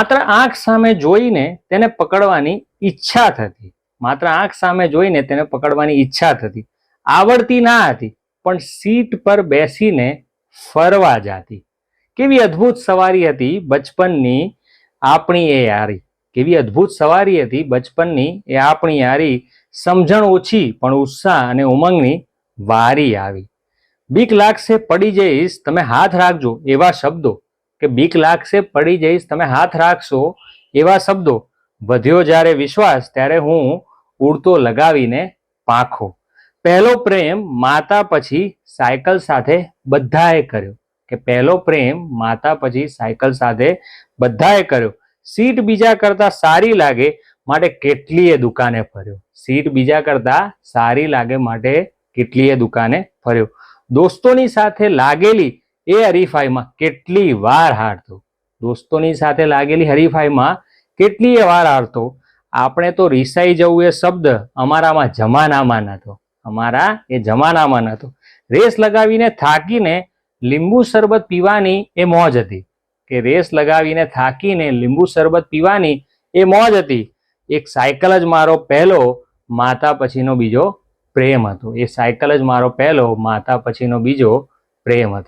માત્ર આંખ સામે જોઈને તેને પકડવાની ઈચ્છા થતી. માત્ર આંખ સામે જોઈને તેને પકડવાની ઈચ્છા થતી. આવડતી ના હતી, પણ સીટ પર બેસીને ફરવા જાતી. કેવી અદ્ભુત સવારી હતી બચપનની આપણી એ યારી. કેવી અદ્ભુત સવારી હતી બચપનની એ આપણી યારી. સમજણ ઓછી પણ ઉત્સાહ અને ઉમંગની વારી આવી. બીક લાગશે પડી જઈશ તમે હાથ રાખજો એવા શબ્દો, કે બીક લાગશે પડી જઈશ તમે હાથ રાખશો એવા શબ્દો. વધ્યો જ્યારે વિશ્વાસ ત્યારે હું ઉડતો લગાવીને પાંખો. પહેલો પ્રેમ માતા પછી સાયકલ સાથે બધાએ કર્યો. કે પહેલો પ્રેમ માતા પછી સાયકલ સાથે બધાએ કર્યો. સીટ બીજા કરતા સારી લાગે માટે કેટલીય દુકાને ફર્યો. સીટ બીજા કરતા સારી લાગે માટે કેટલીય દુકાને ફર્યો. દોસ્તોની સાથે લાગેલી એ હરીફાઈમાં કેટલી વાર હારતો. દોસ્તોની સાથે લાગેલી હરીફાઈમાં કેટલીય વાર હારતો. આપણે તો રિસાઈ જવું એ શબ્દ અમારામાં જમાનામાં નહોતો. અમારા એ જમાનામાં નહોતો. રેસ લગાવીને થાકીને લીંબુ શરબત પીવાની એ મોજ હતી. કે રેસ લગાવીને થાકીને લીંબુ શરબત પીવાની એ મોજ હતી. એક સાયકલ જ મારો પહેલો માતા પછીનો બીજો પ્રેમ હતો. એ સાયકલ જ મારો પહેલો માતા પછીનો બીજો પ્રેમ હતો.